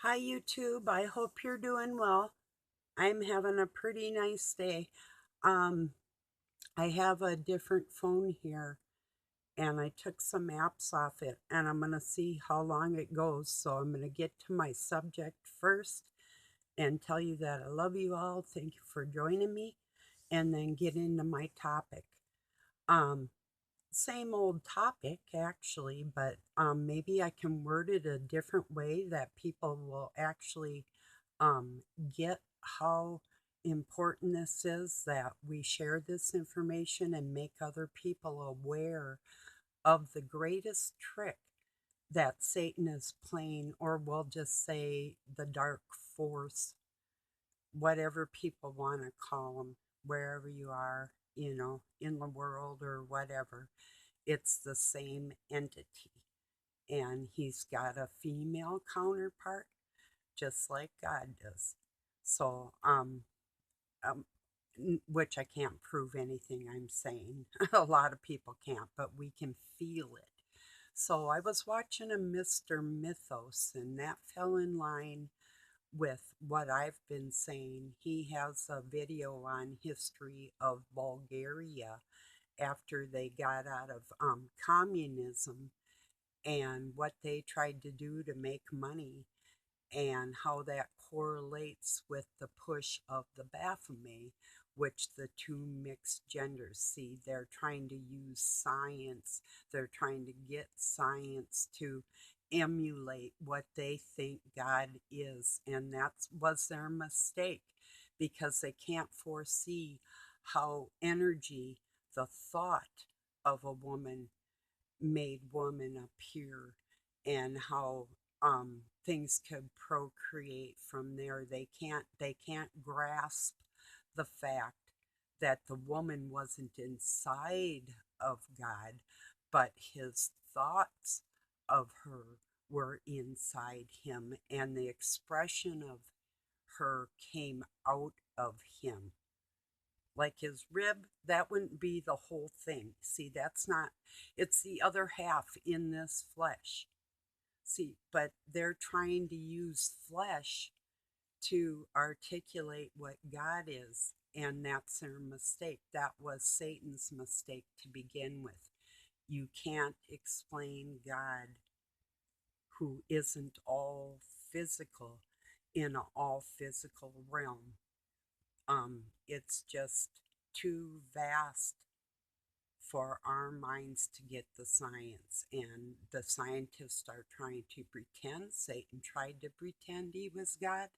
Hi YouTube, I hope you're doing well. I'm having a pretty nice day. Um, I have a different phone here and I took some apps off it and I'm going to see how long it goes. So I'm going to get to my subject first and tell you that I love you all. Thank you for joining me and then get into my topic. Um, Same old topic actually, but maybe I can word it a different way that people will actually um, get how important this is, that we share this information and make other people aware of the greatest trick that Satan is playing, or we'll just say the dark force, whatever people want to call them, wherever you are, in the world or whatever. It's the same entity. And he's got a female counterpart, just like God does. So, um, which I can't prove anything I'm saying. A lot of people can't, but we can feel it. So I was watching a Mr. Mythos, and that fell in line with what I've been saying. He has a video on history of Bulgaria after they got out of communism and what they tried to do to make money and how that correlates with the push of the Baphomet, which the two mixed genders see. They're trying to use science, they're trying to get science to emulate what they think God is, and that was their mistake because they can't foresee how energy, the thought of a woman, made woman appear, and how things could procreate from there. They can't grasp the fact that the woman wasn't inside of God, but his thoughts of her were inside him, and the expression of her came out of him. Like his rib, that wouldn't be the whole thing. See, that's not, it's the other half in this flesh. See, but they're trying to use flesh to articulate what God is, and that's their mistake. That was Satan's mistake to begin with. You can't explain God, who isn't all physical, in an all physical realm. It's just too vast for our minds to get the science. And the scientists are trying to pretend. Satan tried to pretend he was God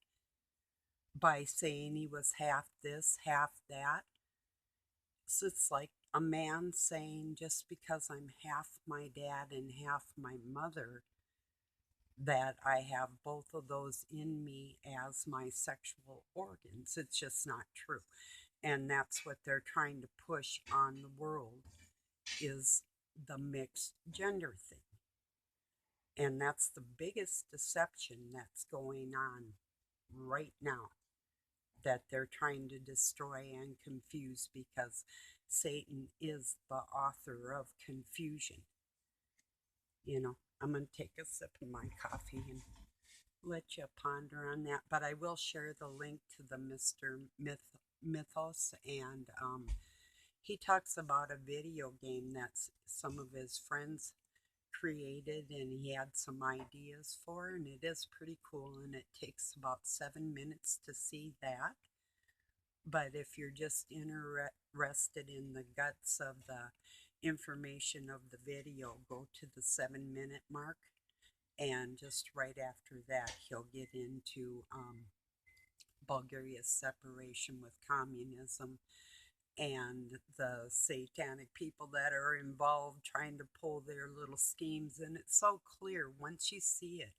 by saying he was half this, half that. So it's like a man saying, just because I'm half my dad and half my mother, that I have both of those in me as my sexual organs. It's just not true. And that's what they're trying to push on the world, is the mixed gender thing. And that's the biggest deception that's going on right now, that they're trying to destroy and confuse, because Satan is the author of confusion. I'm going to take a sip of my coffee and let you ponder on that. But I will share the link to the Mr. Mythos, and he talks about a video game that some of his friends created and he had some ideas for, and it is pretty cool, and it takes about 7 minutes to see that. But if you're just interested in the guts of the information of the video, go to the 7 minute mark, and just right after that he'll get into Bulgaria's separation with communism and the satanic people that are involved trying to pull their little schemes. And it's so clear. Once you see it,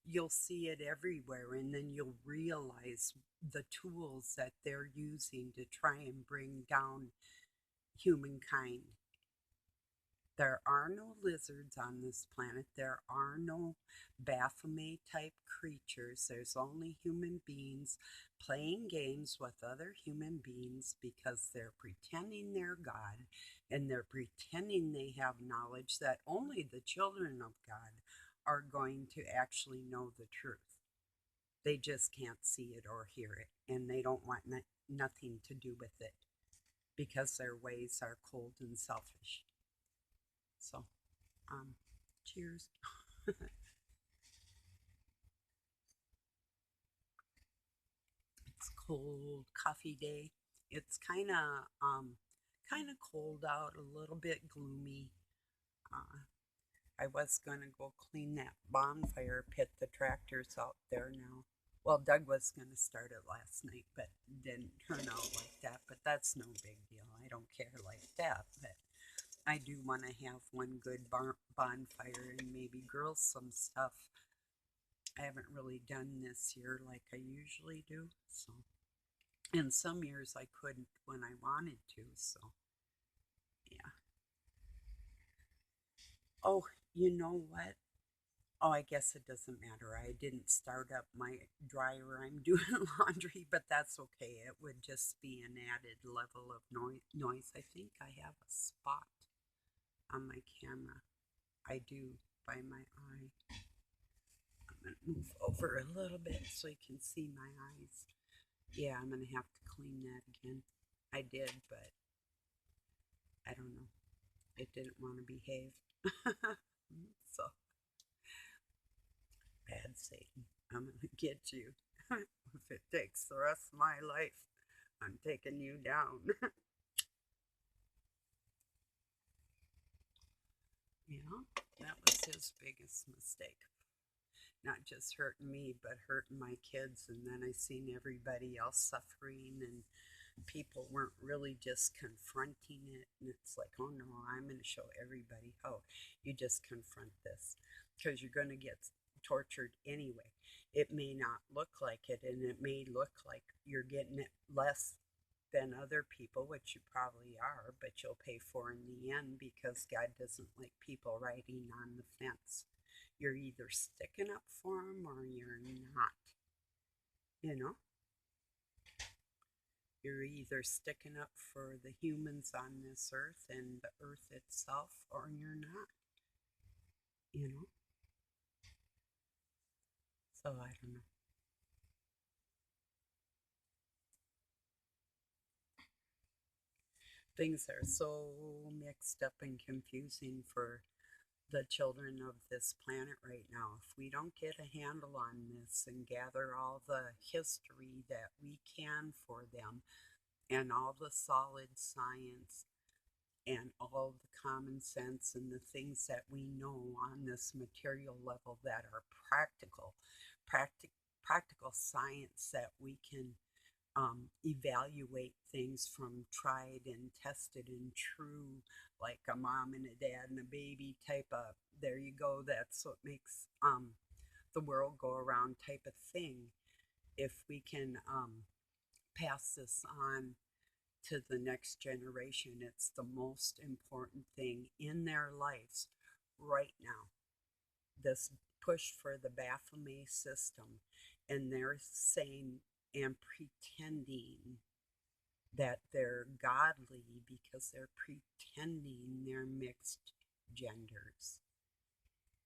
you'll see it everywhere, and then you'll realize the tools that they're using to try and bring down humankind. There are no lizards on this planet. There are no Baphomet type creatures. There's only human beings playing games with other human beings because they're pretending they're God, and they're pretending they have knowledge that only the children of God are going to actually know the truth. They just can't see it or hear it, and they don't want nothing to do with it because their ways are cold and selfish. So, um, cheers. It's cold coffee day. It's kind of cold out, a little bit gloomy. Uh, I was gonna go clean that bonfire pit. The tractor's out there now. Well, Doug was gonna start it last night, but didn't turn out like that. But that's no big deal. I don't care like that. But I do want to have one good bonfire and maybe grill some stuff. I haven't really done this year like I usually do. So, in some years I couldn't when I wanted to. So, yeah. Oh, you know what? Oh, I guess it doesn't matter. I didn't start up my dryer. I'm doing laundry, but that's okay. It would just be an added level of noise. I think I have a spot on my camera. I do by my eye. I'm going to move over a little bit so you can see my eyes. Yeah, I'm going to have to clean that again. I did, but I don't know. It didn't want to behave. So, bad Satan, I'm going to get you. If it takes the rest of my life, I'm taking you down. Yeah, that was his biggest mistake. Not just hurting me, but hurting my kids. And then I seen everybody else suffering, and people weren't really just confronting it. And it's like, oh no, I'm going to show everybody how you just confront this because you're going to get tortured anyway. It may not look like it, and it may look like you're getting it less than other people, which you probably are, but you'll pay for in the end because God doesn't like people riding on the fence. You're either sticking up for him or you're not. You know, you're either sticking up for the humans on this earth and the earth itself, or you're not. You know, so I don't know. Things are so mixed up and confusing for the children of this planet right now. If we don't get a handle on this and gather all the history that we can for them and all the solid science and all the common sense and the things that we know on this material level that are practic- practical science that we can evaluate things from tried and tested and true, like a mom and a dad and a baby type of, there you go, that's what makes the world go around type of thing. If we can pass this on to the next generation, it's the most important thing in their lives right now. This push for the Baphomet system, and they're saying and pretending that they're godly because they're pretending they're mixed genders.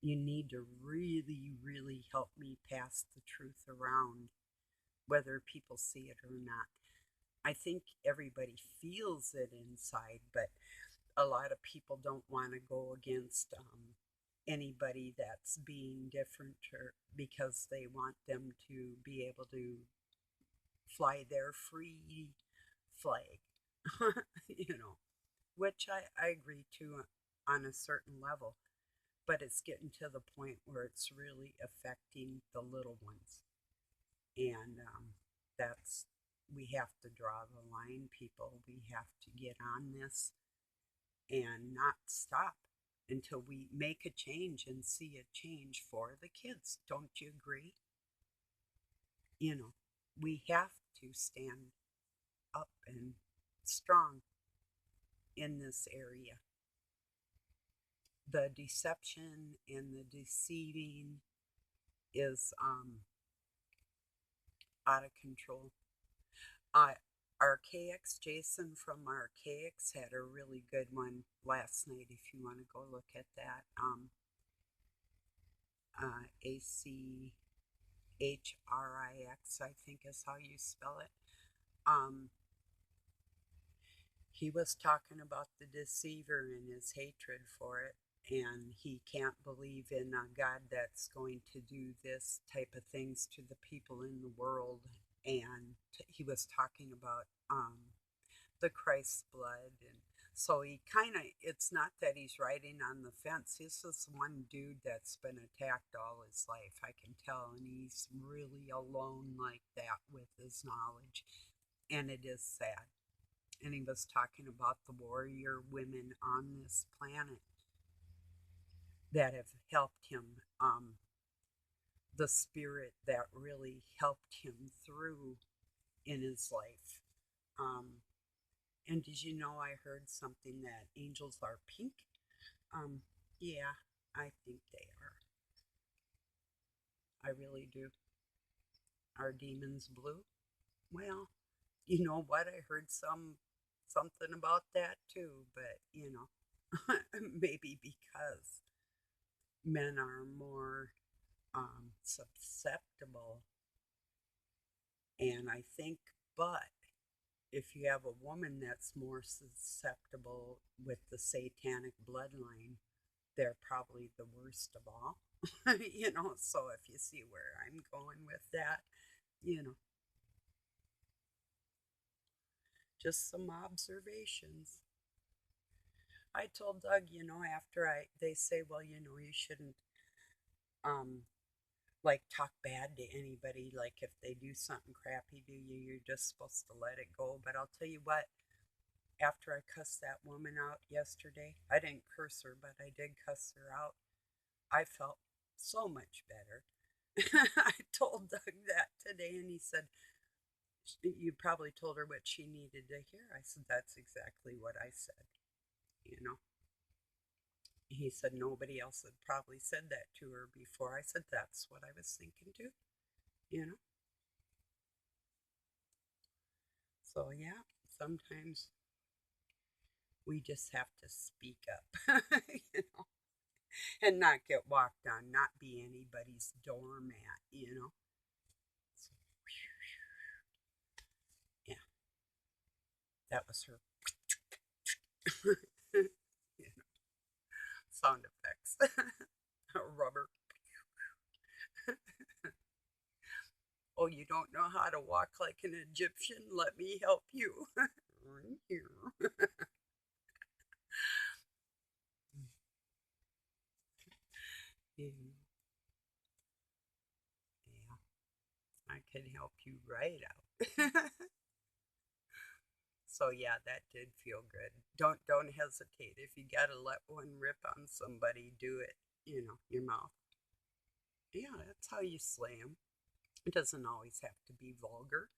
You need to really, really help me pass the truth around, whether people see it or not. I think everybody feels it inside, but a lot of people don't want to go against anybody that's being different, or because they want them to be able to fly their free flag, you know, which I agree to on a certain level, but it's getting to the point where it's really affecting the little ones. And that's, we have to draw the line, people. We have to get on this and not stop until we make a change and see a change for the kids. Don't you agree? You know, we have to stand up and strong in this area. The deception and the deceiving is out of control. Archaics, Jason from Archaics had a really good one last night if you want to go look at that. AC Hrix, I think is how you spell it. Um, he was talking about the deceiver and his hatred for it, and he can't believe in a God that's going to do this type of things to the people in the world. And he was talking about the Christ's blood. And so he kind of, it's not that he's riding on the fence. He's this one dude that's been attacked all his life, I can tell. And he's really alone like that with his knowledge. And it is sad. And he was talking about the warrior women on this planet that have helped him, the spirit that really helped him through in his life. And did you know I heard something that angels are pink? Um, yeah, I think they are. I really do. Are demons blue? Well, you know what? I heard something about that too, but maybe because men are more susceptible, and I think, but if you have a woman that's more susceptible with the satanic bloodline, they're probably the worst of all. So if you see where I'm going with that, you know, just some observations. I told Doug, after they say, well, you shouldn't um like talk bad to anybody, like if they do something crappy to you, you're just supposed to let it go. But I'll tell you what, after I cussed that woman out yesterday, I didn't curse her, but I did cuss her out. I felt so much better. I told Doug that today, and he said, you probably told her what she needed to hear. I said, that's exactly what I said, you know. He said, nobody else had probably said that to her before. I said, that's what I was thinking too, you know. So, yeah, sometimes we just have to speak up, and not get walked on, not be anybody's doormat. So, yeah, that was her sound effects. Rubber. Oh, you don't know how to walk like an Egyptian? Let me help you. Yeah, I can help you right out. So yeah, that did feel good. Don't hesitate. If you gotta let one rip on somebody, do it. Your mouth. Yeah, that's how you slay them. It doesn't always have to be vulgar.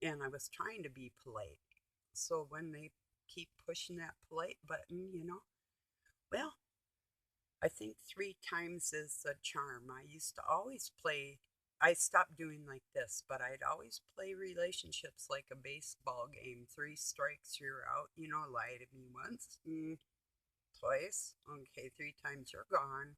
And I was trying to be polite. So when they keep pushing that polite button, well, I think 3 times is a charm. I used to always play, I stopped doing like this, but I'd always play relationships like a baseball game. 3 strikes, you're out. Lie to me once, twice. Okay, 3 times, you're gone.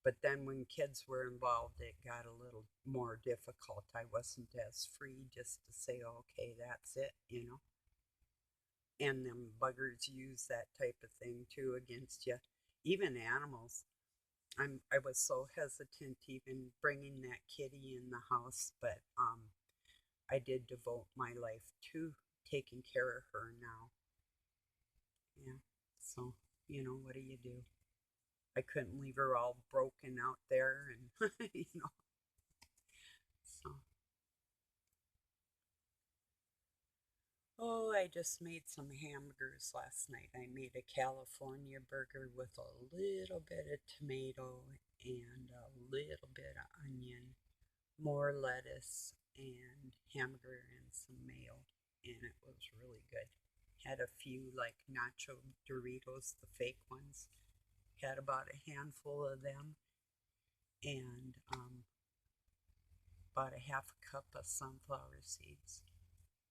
But then when kids were involved, it got a little more difficult. I wasn't as free just to say, okay, that's it. And them buggers use that type of thing too against you. Even animals. I was so hesitant even bringing that kitty in the house, but I did devote my life to taking care of her now. Yeah. So, what do you do? I couldn't leave her all broken out there and so oh, I just made some hamburgers last night. I made a California burger with a little bit of tomato and a little bit of onion, more lettuce, and hamburger and some mayo. And it was really good. Had a few like nacho Doritos, the fake ones. Had about a handful of them, and about a half a cup of sunflower seeds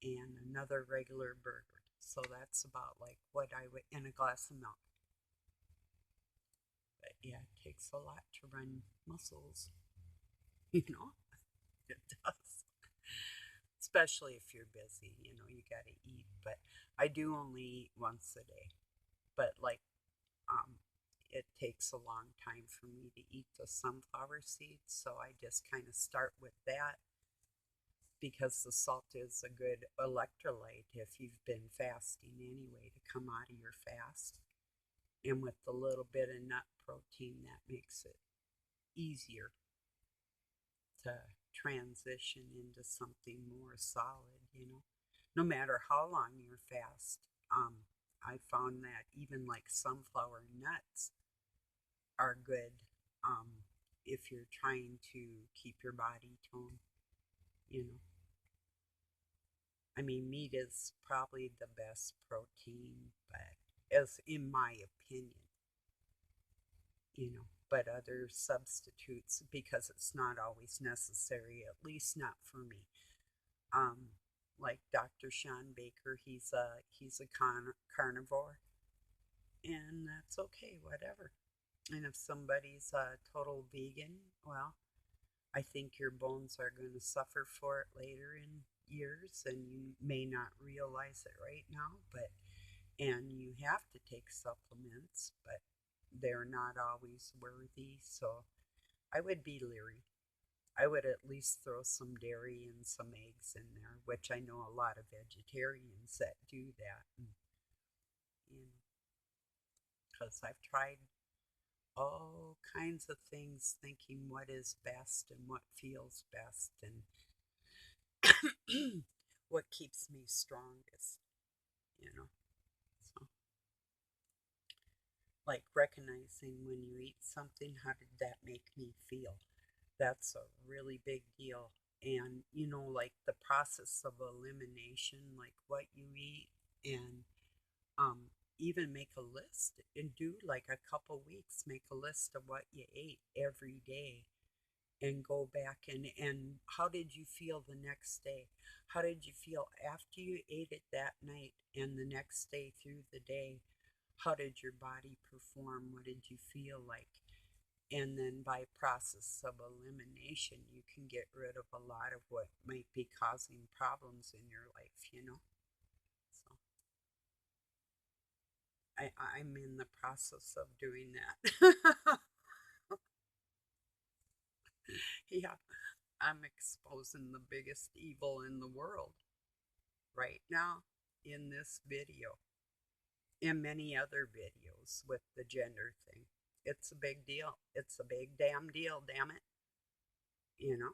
and another regular burger. So that's about like what I would in a glass of milk. But yeah, it takes a lot to run muscles, you know. especially if you're busy, you know, you got to eat. But I do only eat once a day. But like, um, it takes a long time for me to eat the sunflower seeds, so I just kind of start with that because the salt is a good electrolyte if you've been fasting anyway to come out of your fast. And with the little bit of nut protein, that makes it easier to transition into something more solid, you know. No matter how long you're fast, I found that even like sunflower nuts are good if you're trying to keep your body toned, you know. I mean, meat is probably the best protein, but as in my opinion, you know, but other substitutes because it's not always necessary, at least not for me. Um, like Dr. Sean Baker, he's a carnivore, and that's okay, whatever. And if somebody's a total vegan, well, I think your bones are going to suffer for it later in years, and you may not realize it right now, but and you have to take supplements, but they're not always worthy, so I would be leery. I would at least throw some dairy and some eggs in there, which I know a lot of vegetarians that do that. And because I've tried all kinds of things thinking what is best and what feels best and what keeps me strongest, you know. So, like recognizing when you eat something, how did that make me feel? That's a really big deal. And, you know, like the process of elimination, like what you eat, and um, even make a list and do like a couple weeks, make a list of what you ate every day and go back and how did you feel the next day? How did you feel after you ate it that night and the next day through the day? How did your body perform? What did you feel like? And then by process of elimination, you can get rid of a lot of what might be causing problems in your life, you know? So I'm in the process of doing that. Yeah, I'm exposing the biggest evil in the world right now in this video and many other videos with the gender thing. It's a big deal. It's a big damn deal, damn it. You know,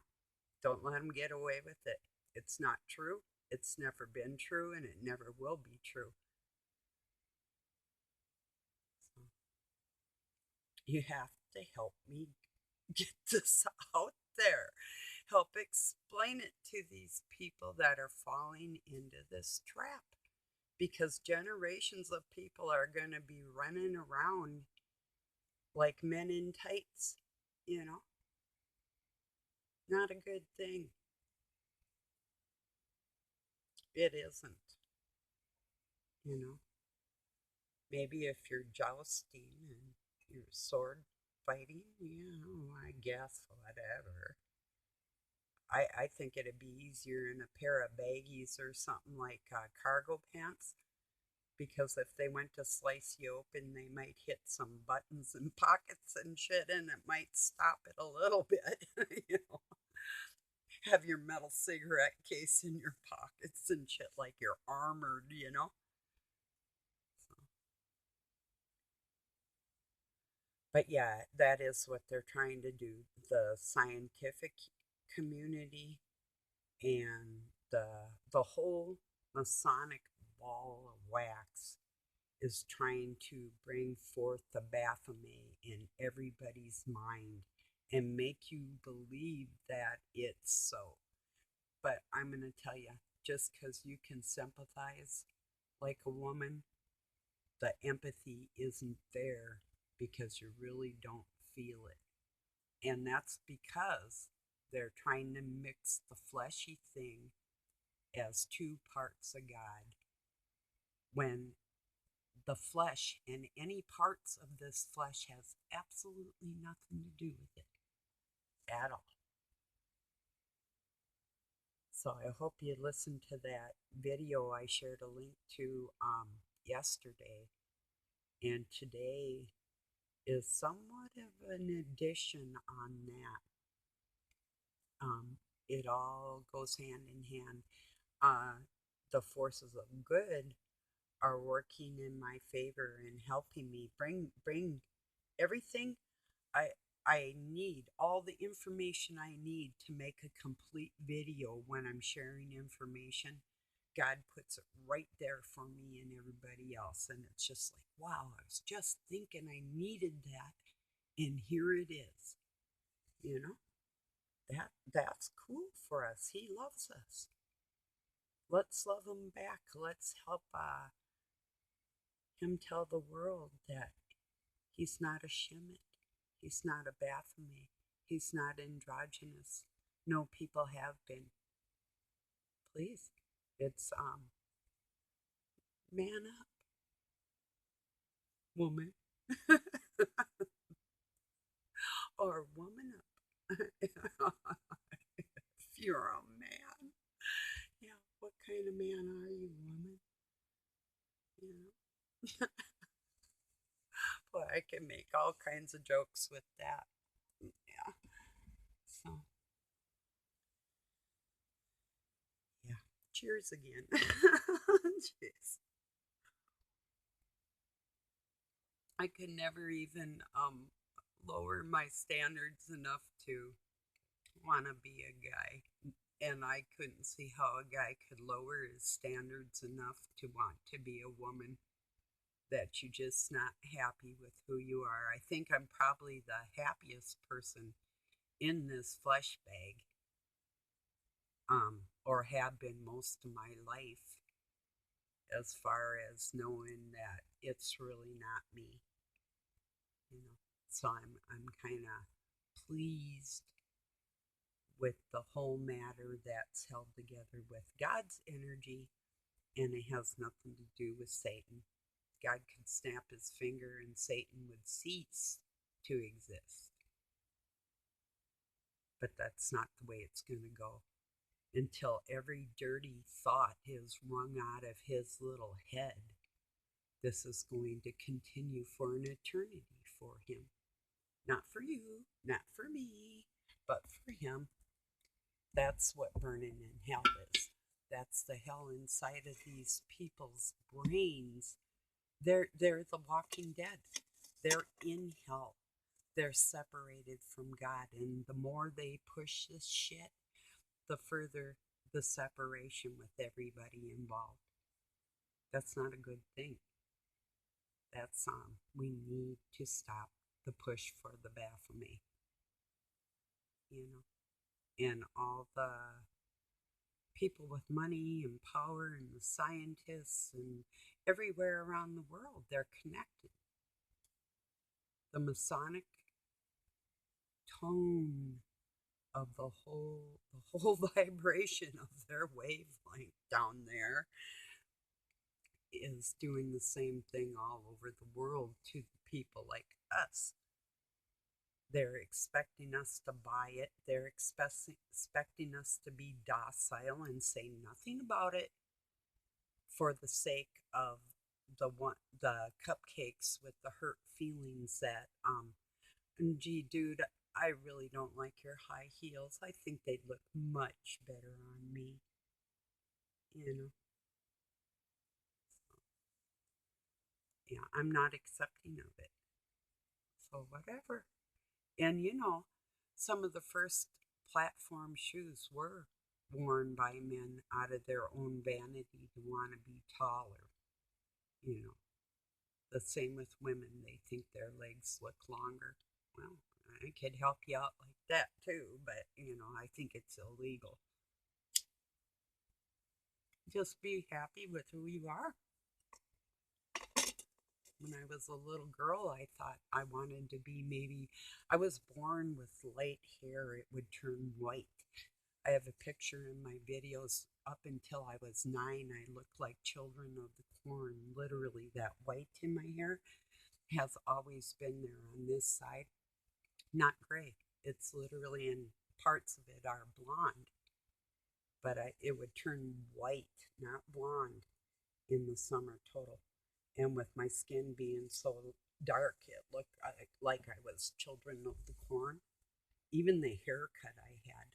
don't let them get away with it. It's not true. It's never been true and it never will be true. So you have to help me get this out there. Help explain it to these people that are falling into this trap. Because generations of people are going to be running around like men in tights, you know? Not a good thing. It isn't, you know? Maybe if you're jousting and you're sword fighting, you know, I guess whatever. I think it'd be easier in a pair of baggies or something like cargo pants because if they went to slice you open, they might hit some buttons and pockets and shit, and it might stop it a little bit, you know. Have your metal cigarette case in your pockets and shit like you're armored, you know. So, but yeah, that is what they're trying to do. The scientific community and the whole Masonic ball of wax is trying to bring forth the Baphomet in everybody's mind and make you believe that it's so. But I'm going to tell you, just because you can sympathize like a woman, the empathy isn't there because you really don't feel it. And that's because they're trying to mix the fleshy thing as two parts of God when the flesh and any parts of this flesh has absolutely nothing to do with it at all. So I hope you listened to that video I shared a link to yesterday. And today is somewhat of an addition on that. It all goes hand in hand. The forces of good are working in my favor and helping me bring everything I I need, all the information I need to make a complete video. When I'm sharing information, God puts it right there for me and everybody else, and it's just like, wow, I was just thinking I needed that, and here it is. You know, that's cool for us. He loves us. Let's love him back. Let's help him tell the world that he's not a Shemite. He's not a Baphomet. He's not androgynous. No people have been. Please. It's man up, woman. Or woman up. If you're a man. Yeah, what kind of man are you, woman? You know? Boy, I can make all kinds of jokes with that. Yeah. So, yeah. Cheers again. Jeez. I could never even lower my standards enough to want to be a guy. And I couldn't see how a guy could lower his standards enough to want to be a woman, that you're just not happy with who you are. I think I'm probably the happiest person in this flesh bag, or have been most of my life, as far as knowing that it's really not me, you know. So I'm kind of pleased with the whole matter that's held together with God's energy, and it has nothing to do with Satan. God could snap his finger and Satan would cease to exist. But that's not the way it's going to go. Until every dirty thought is wrung out of his little head, this is going to continue for an eternity for him. Not for you, not for me, but for him. That's what burning in hell is. That's the hell inside of these people's brains. They're the walking dead. They're in hell. They're separated from God. And the more they push this shit, the further the separation with everybody involved. That's not a good thing. That's we need to stop the push for the Baphomet. You know, and all the people with money and power and the scientists and everywhere around the world, they're connected. The Masonic tone of the whole vibration of their wavelength down there is doing the same thing all over the world to the people like us. They're expecting us to buy it. They're expecting us to be docile and say nothing about it, for the sake of the cupcakes with the hurt feelings that gee, dude, I really don't like your high heels. I think they'd look much better on me. You know? Yeah, I'm not accepting of it. So whatever. And you know, some of the first platform shoes were worn by men out of their own vanity to want to be taller. You know, the same with women. They think their legs look longer. Well, I could help you out like that too, but you know, I think it's illegal. Just be happy with who you are. When I was a little girl, I thought I wanted to be I was born with light hair, it would turn white. I have a picture in my videos. Up until I was 9, I looked like Children of the Corn. Literally, that white in my hair has always been there on this side. Not gray. It's literally, and parts of it are blonde. but it would turn white, not blonde, in the summer total. And with my skin being so dark, it looked like I was Children of the Corn. Even the haircut I had.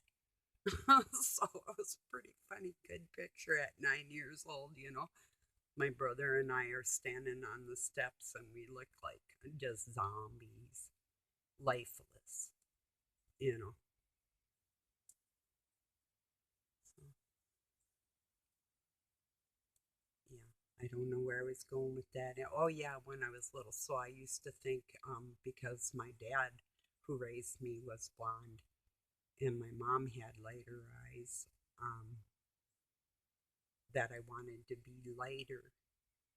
So it was a pretty funny, good picture at 9 years old. My brother and I are standing on the steps and we look like just zombies, lifeless, you know. So, yeah, I don't know where I was going with that. Oh, yeah, when I was little. So I used to think because my dad, who raised me, was blonde and my mom had lighter eyes, um, that I wanted to be lighter.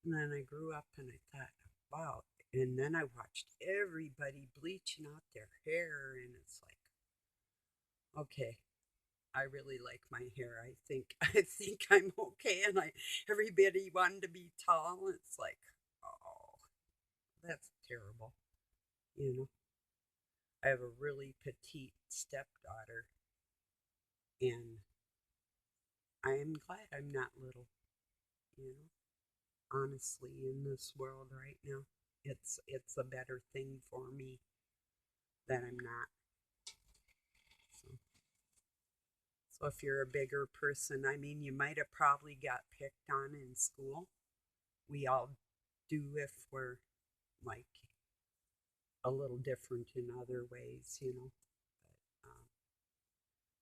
And then I grew up and I thought, wow. And then I watched everybody bleaching out their hair, and it's like, okay, I really like my hair. I think I'm okay. And everybody wanted to be tall. It's like, oh, that's terrible. You know, I have a really petite stepdaughter, and I am glad I'm not little. You know, honestly, in this world right now, it's a better thing for me that I'm not. So, so if you're a bigger person, I mean, you might have probably got picked on in school. We all do if we're like a little different in other ways. But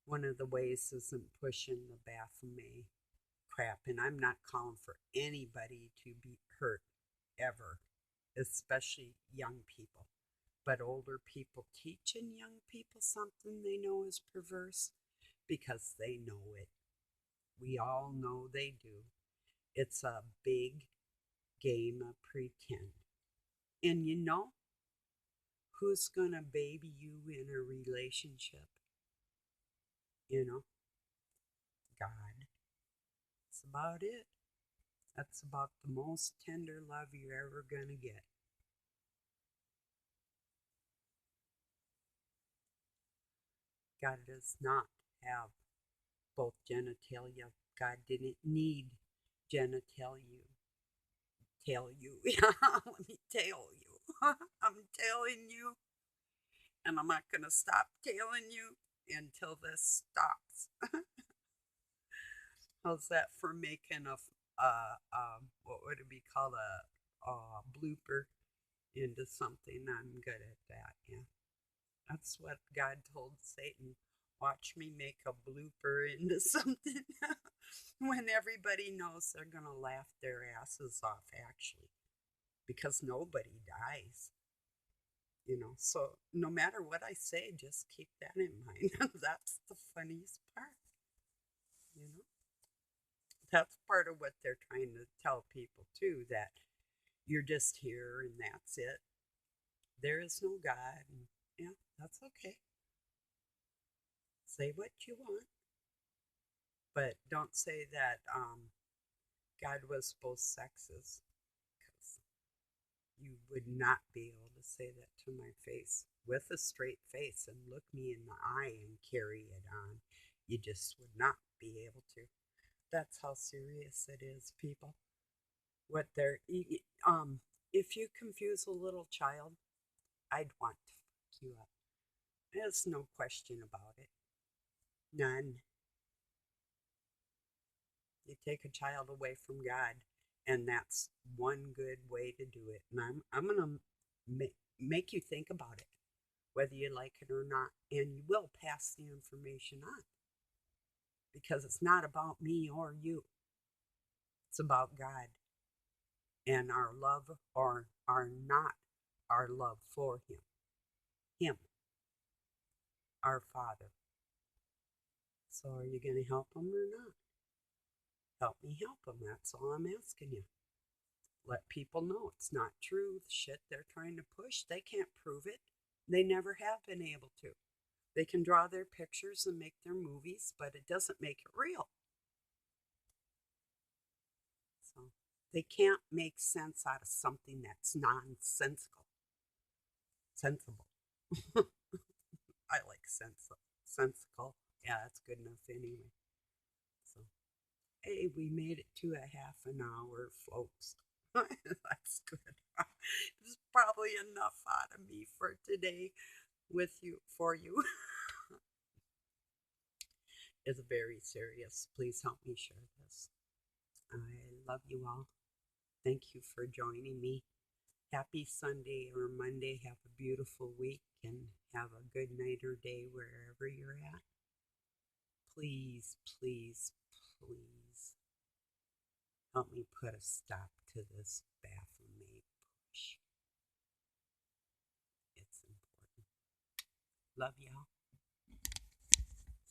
one of the ways isn't pushing the Baphomet crap, and I'm not calling for anybody to be hurt ever, especially young people. But older people teaching young people something they know is perverse because they know it. We all know they do. It's a big game of pretend. And who's gonna baby you in a relationship? You know, God. That's about it. That's about the most tender love you're ever gonna get. God does not have both genitalia. God didn't need genitalia. Tell you. Let me tell you. I'm telling you, and I'm not gonna stop telling you until this stops. How's that for making what would it be called, a blooper into something? I'm good at that. Yeah, that's what God told Satan. Watch me make a blooper into something when everybody knows they're gonna laugh their asses off, actually, because nobody dies. So no matter what I say, just keep that in mind. That's the funniest part. You know, that's part of what they're trying to tell people too, that you're just here and that's it. There is no God. And yeah, that's okay. Say what you want, but don't say that God was both sexes, because you would not be able to say that to my face with a straight face and look me in the eye and carry it on. You just would not be able to. That's how serious it is, people. What they're if you confuse a little child, I'd want to fuck you up. There's no question about it. None. You take a child away from God, and that's one good way to do it. And I'm gonna make you think about it, whether you like it or not, and you will pass the information on, because it's not about me or you. It's about God and our love, or our not our love for Him, our Father. So are you going to help Him or not? Help me help Him. That's all I'm asking you. Let people know it's not true. The shit they're trying to push, they can't prove it. They never have been able to. They can draw their pictures and make their movies, but it doesn't make it real. So they can't make sense out of something that's nonsensical. Sensible. I like sensical. Yeah, that's good enough anyway. Hey, we made it to a half an hour, folks. That's good. It's probably enough out of me for today with you, for you. It's very serious. Please help me share this. I love you all. Thank you for joining me. Happy Sunday or Monday. Have a beautiful week and have a good night or day wherever you're at. Please, please, please help me put a stop to this Baphomet push. It's important. Love y'all.